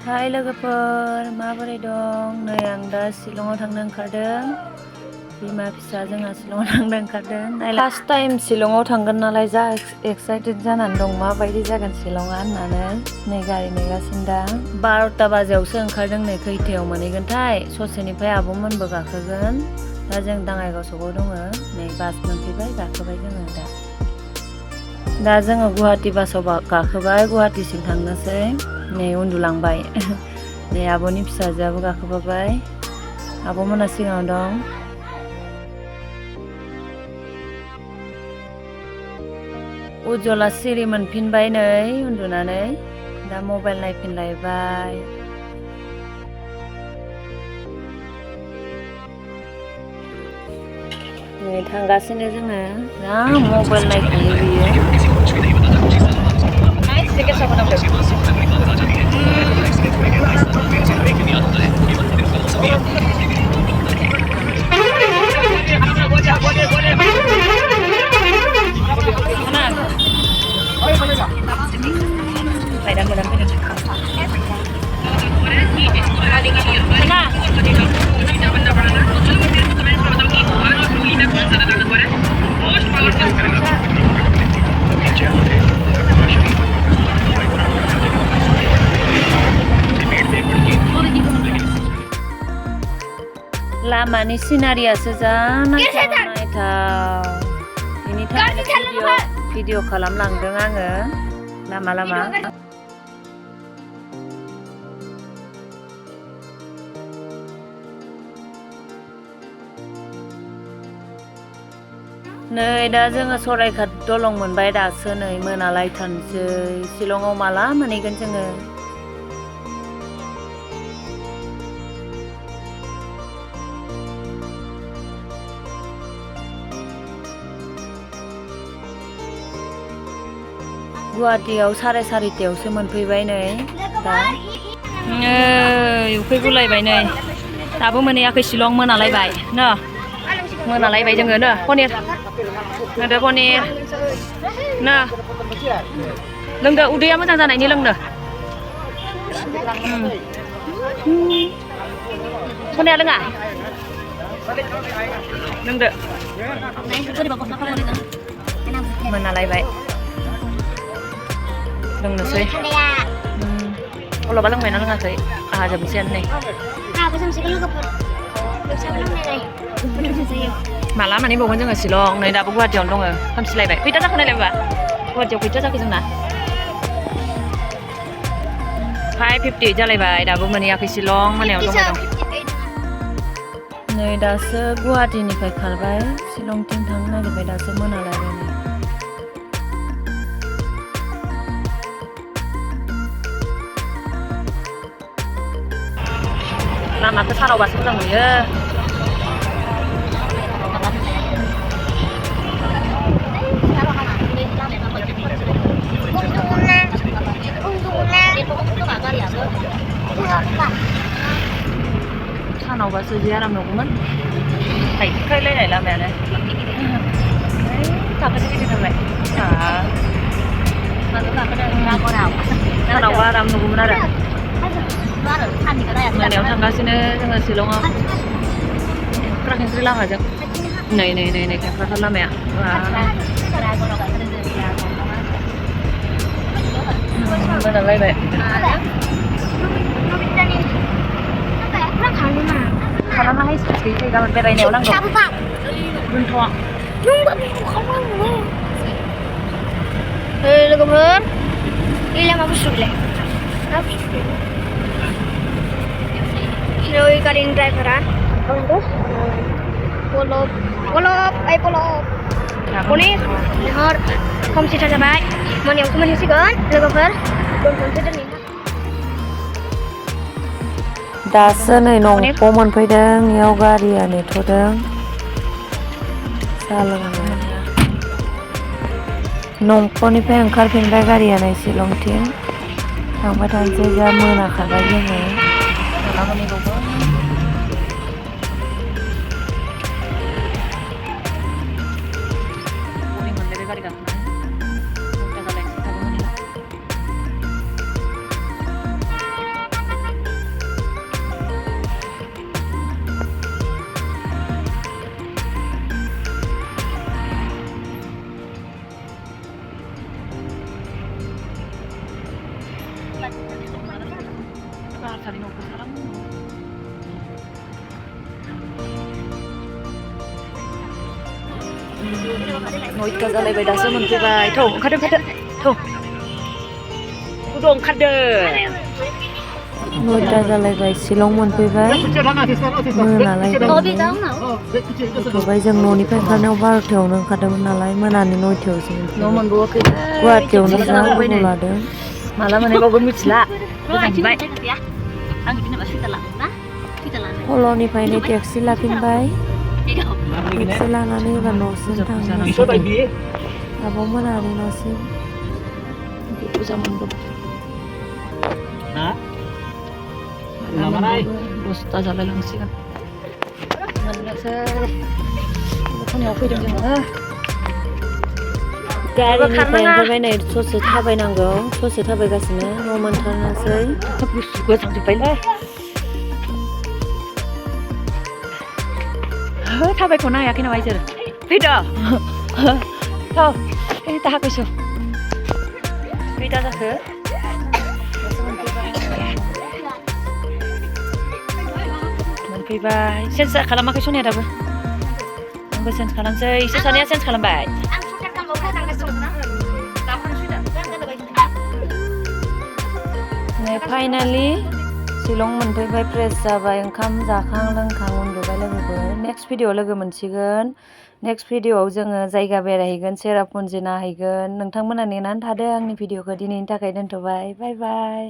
हाय लोगोफोर माबोरै दं नै आं दा शिलंआव थांनो ओंखारदों बिमा फिसा जोंहा शिलंआव थांनो ओंखारदों फार्स्ट टाइम शिलंआव थांगोन नालाय जा एक्साइटेड जानानै दं माबायदि जागोन शिलंआ होननानै नै गारि नेगासिनो दा 12टा बाजियावसो ओंखारदों नै खैथायाव मोनहैगोनथाय ससेनिफ्राय आब'मोनबो गाखोगोन दा जों दाङाइगाव सगाव दङ नै बास मोनफैबाय गाखोबाय जोङो दा जोङो गुवाहाटि बासाव गाखोबाय गुवाहाटिसिम थांनोसै नै उन्दुलांबाय नै आब'नि फिसाजोआबो गाखोफाबाय आब'मोना सिगाङाव दं उज्जला सिरि मोनफिनबाय नै उन्दुनानै दा मबाइल नायफिनलायबाय नै थांगासिनो जोङो जा मबाइल नायखायो बियो लामानि सिनारियासो जा नायथाव बेनि थाखायनो भिडिअ खालामलांदों आङो लामा लामा नै दा जोङो सराइघाट दलं मोनबाय दासो नै मोनालायथारनोसै शिलंआव माला मोनहैगोन जोङो गुवाहाटियाव 4:30टायावसो मोनफैबाय नै दा उखैगुलायबाय नै दाबो मोनहैयाखै शिलं मोनालायबाय न मोनालायबाय जोङो न पनिर होदो पनिर न लोंदो उदैया मोजां जानायनि लोंनो पनिया लोङा लोंदो मोनालायबाय लोंनोसै अलबा लोंबायना लोङाखै आंहा जोबनोसैयानो नै माला मोनहैबावगोन जोङो शिलं नै दाबो गुवाहाटियावनो दङ खोमसिलायबाय खैथा जाखो नायलायबा गुवाहाटियाव खैथा जाखो जोंना 5:58 जालायबाय दाबो मोनहैयाखै शिलं मोनायाव दङ नै दासो गुवाहाटिनिफ्राय खारबाय शिलंथिं थांनो नागिरबाय दासो मोनालायबाय नै लामाखौ सारावबासो मोजां नुयो सानावबासो जि आराम नुगौमोन थाइख्रायलायनाय लामायानो गाखोनो गिदिंथारबाय सानावबा आराम नुगौमोन आरो मोनायाव थांगासिनो जोङो शिलंआव खेंख्रा-खेंख्रि लामाजों नै नै नै नै खेंख्राथार लामाया मोनालायबाय खालामना हाय स्कुटि गाबोन बेरायनायाव नांगौ दोनथ' लोगोफोर ini lama busuk deh Hero garing driveran terus polop Poni lehor komsi जाबाय मोनायावसो मोनहैसिगोन लोगोफोर दोनथ'नोसै दिनै दासो नै न'आव मोनफैदों इयाव गारिया नेथ'दों साहा लोंनो नंख'निफ्राय ओंखारफिनबाय गारिया नै शिलंथिं थांबाय थानोसै जा मोनाखाबाय जोङो हारसानि न'खौ सालां 9टा जालायबाय दासो मोनफैबाय थौ ओंखारदो थौ गुदुं ओंखारदो 9टा जालायबाय शिलं मोनफैबाय मोनालायबाय मोनफैबाय जों न'निफ्राय ओंखारनायाव 12टायावनो ओंखारदोंमोन नालाय मोनानि 9टायावसो मोनफैबाय गुवाहाटीयावनो जा गोबाव लादों माला मोनहैबावगोन मिथिला गोजानबाय हल'निफ्रायनो टेक्सि लाफिनबाय टेक्सि लानानै एबार न'सिम थांनोसै आब'मोनानि न'सिम फुजा मोनबोबाय 10टा जालायलांसिगोन मोननोसै खनायाव फैदों जोङो गारिनिफ्राय ओंखारबाय नै ससे थाबायनांगौ ससे थाबायगासिनो न' मोनथारनोसै गुसु गोजांजोब्बायलै थाबायख'नो हायाखै नामा इसोर फैदो थौ दाहागैसो खैथा जाखो मोनफैबाय चेन्ज खालामाखै सनिया दाबो आंबो चेन्ज खालामसै इसोर सानैया चेन्ज खालामबाय नै फाइनालि शिलं मोनफैबाय फ्रेस जाबाय ओंखाम जाखां लोंखां उन्दुबाय लोगोफोर नेक्स्ट भिडिअ लोगो मोनसिगोन नेक्स्ट भिडिअआव जोङो जायगा बेरायहैगोन सेरापुन्जि नायहैगोन नोंथांमोना नेनानै थादो आंनि भिडिअखौ दिनैनि थाखाय दोनथ'बाय बाय बाय